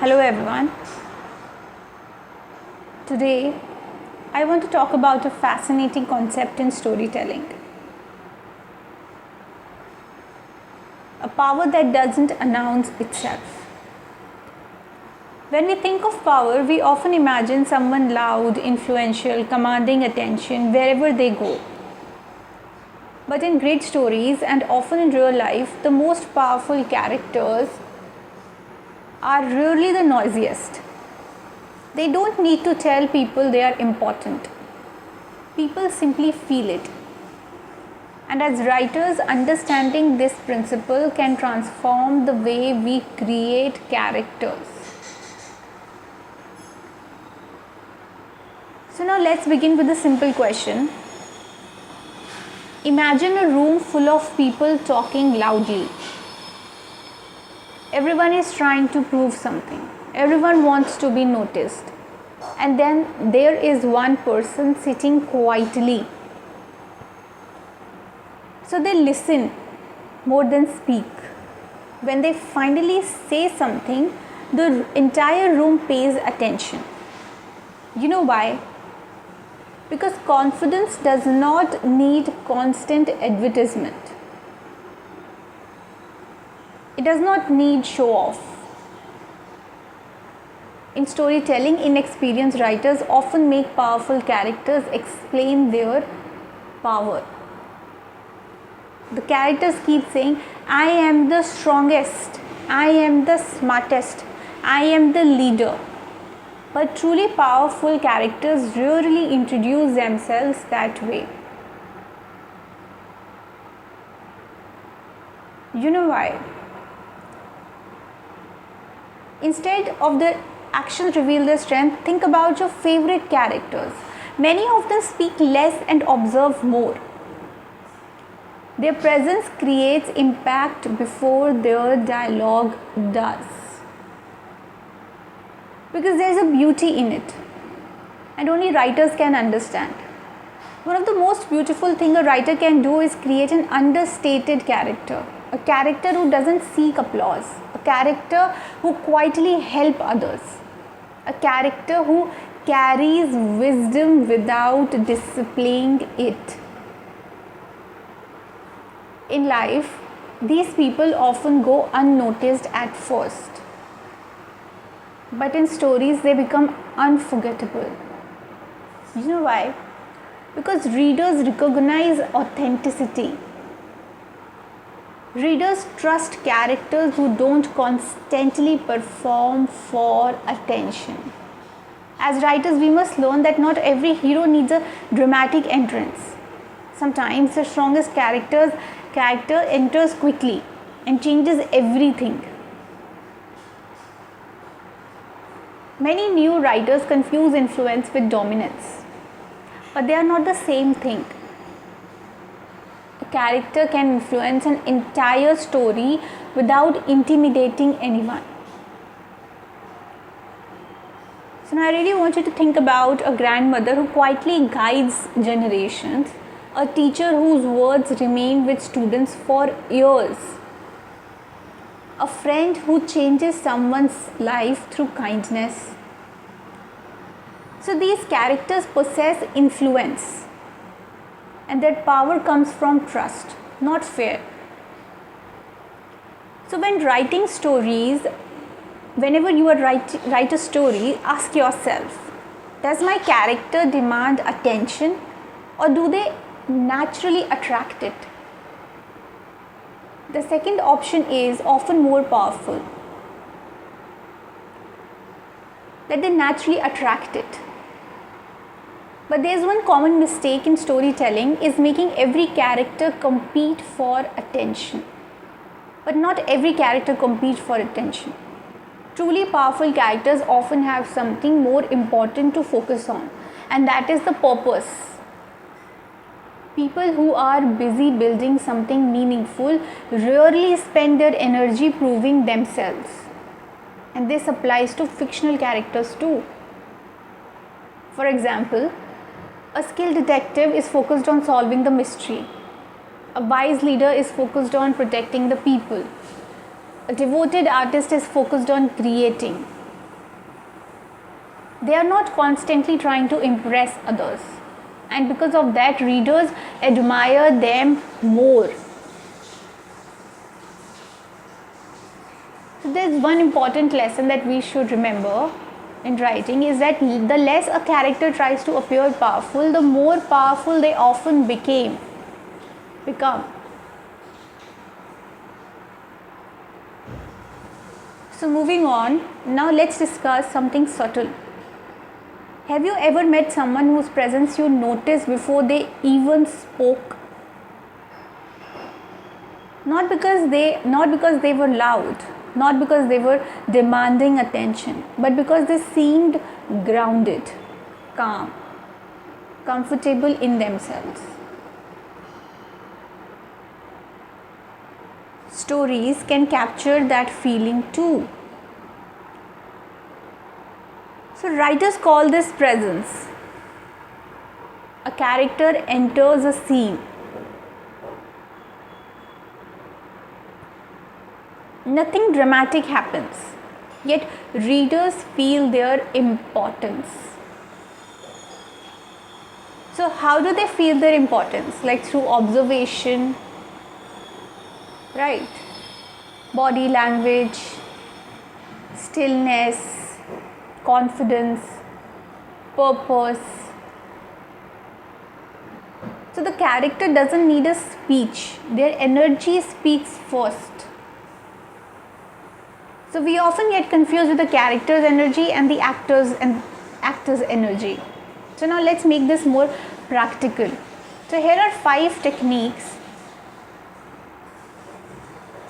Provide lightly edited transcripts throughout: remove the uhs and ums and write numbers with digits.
Hello everyone. Today I want to talk about a fascinating concept in storytelling. A power that doesn't announce itself. When we think of power, we often imagine someone loud, influential, commanding attention wherever they go. But in great stories and often in real life, the most powerful characters are rarely the noisiest. They don't need to tell people they are important. People simply feel it. And as writers, understanding this principle can transform the way we create characters. So now let's begin with a simple question. Imagine a room full of people talking loudly. Everyone is trying to prove something. Everyone wants to be noticed. And then there is one person sitting quietly. So they listen more than speak. When they finally say something, the entire room pays attention. You know why? Because confidence does not need constant advertisement. It does not need show off. In storytelling, inexperienced writers often make powerful characters explain their power. The characters keep saying, I am the strongest, I am the smartest, I am the leader. But truly powerful characters rarely introduce themselves that way. You know why? Instead of the actions reveal their strength, think about your favorite characters. Many of them speak less and observe more. Their presence creates impact before their dialogue does. Because there is a beauty in it, and only writers can understand. One of the most beautiful things a writer can do is create an understated character. A character who doesn't seek applause. A character who quietly helps others. A character who carries wisdom without displaying it. In life, these people often go unnoticed at first. But in stories, they become unforgettable. You know why? Because readers recognize authenticity. Readers trust characters who don't constantly perform for attention. As writers, we must learn that not every hero needs a dramatic entrance. Sometimes the strongest character enters quickly and changes everything. Many new writers confuse influence with dominance, but they are not the same thing. A character can influence an entire story without intimidating anyone. So now I really want you to think about a grandmother who quietly guides generations, a teacher whose words remain with students for years, a friend who changes someone's life through kindness. So these characters possess influence, and their power comes from trust, not fear. So when writing stories, whenever you write a story, ask yourself, does my character demand attention, or do they naturally attract it? The second option is often more powerful, that they naturally attract it. But there is one common mistake in storytelling is making every character compete for attention. But not every character competes for attention. Truly powerful characters often have something more important to focus on, and that is the purpose. People who are busy building something meaningful rarely spend their energy proving themselves. And this applies to fictional characters too. For example, a skilled detective is focused on solving the mystery. A wise leader is focused on protecting the people. A devoted artist is focused on creating. They are not constantly trying to impress others, and because of that, readers admire them more. So there's one important lesson that we should remember in writing is that the less a character tries to appear powerful, the more powerful they often become. So moving on, now let's discuss something subtle. Have you ever met someone whose presence you noticed before they even spoke? Not because they were loud, not because they were demanding attention, but because they seemed grounded, calm, comfortable in themselves. Stories can capture that feeling too. So writers call this presence. A character enters a scene. Nothing dramatic happens, yet readers feel their importance. So how do they feel their importance? Like through observation, right? Body language, stillness, confidence, purpose. So the character doesn't need a speech, their energy speaks first. So we often get confused with the character's energy and the actor's energy. So now let's make this more practical. So here are 5 techniques.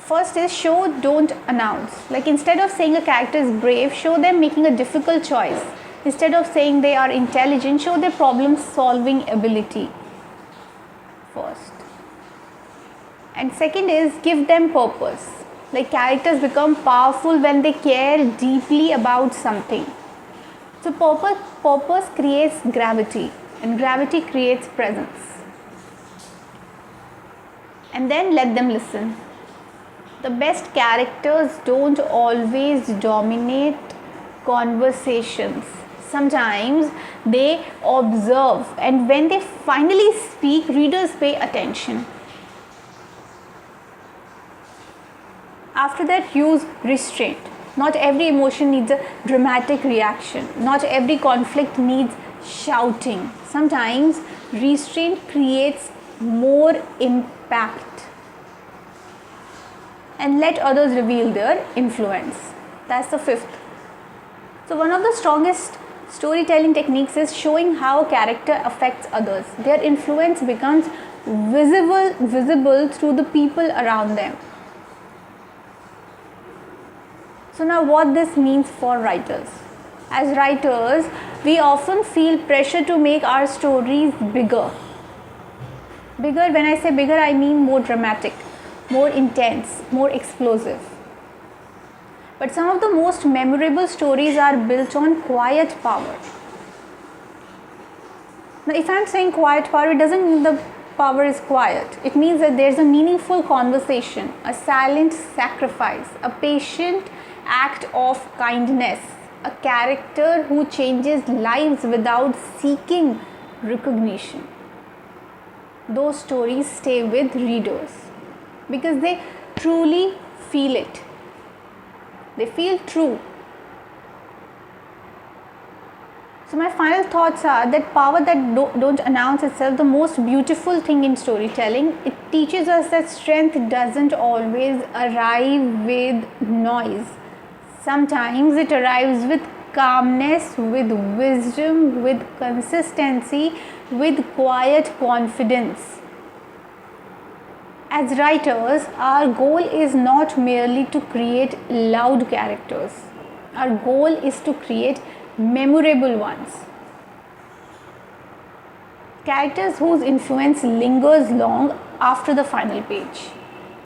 First is show, don't announce. Like instead of saying a character is brave, show them making a difficult choice. Instead of saying they are intelligent, show their problem solving ability first. And second is give them purpose. Like characters become powerful when they care deeply about something. So purpose creates gravity, and gravity creates presence. And then let them listen. The best characters don't always dominate conversations. Sometimes they observe, and when they finally speak, readers pay attention. After that, use restraint. Not every emotion needs a dramatic reaction. Not every conflict needs shouting. Sometimes restraint creates more impact. And let others reveal their influence. That's the 5th. So one of the strongest storytelling techniques is showing how character affects others. Their influence becomes visible through the people around them. So now what this means for writers. As writers, we often feel pressure to make our stories bigger. Bigger, when I say bigger, I mean more dramatic, more intense, more explosive. But some of the most memorable stories are built on quiet power. Now, if I'm saying quiet power, it doesn't mean the power is quiet. It means that there's a meaningful conversation, a silent sacrifice, a patient act of kindness, a character who changes lives without seeking recognition. Those stories stay with readers because they truly feel it. They feel true. So my final thoughts are that power that don't announce itself, the most beautiful thing in storytelling, it teaches us that strength doesn't always arrive with noise. Sometimes it arrives with calmness, with wisdom, with consistency, with quiet confidence. As writers, our goal is not merely to create loud characters. Our goal is to create memorable ones. Characters whose influence lingers long after the final page.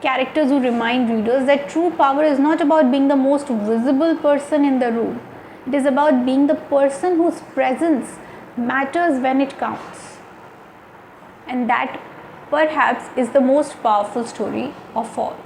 Characters who remind readers that true power is not about being the most visible person in the room. It is about being the person whose presence matters when it counts. And that perhaps is the most powerful story of all.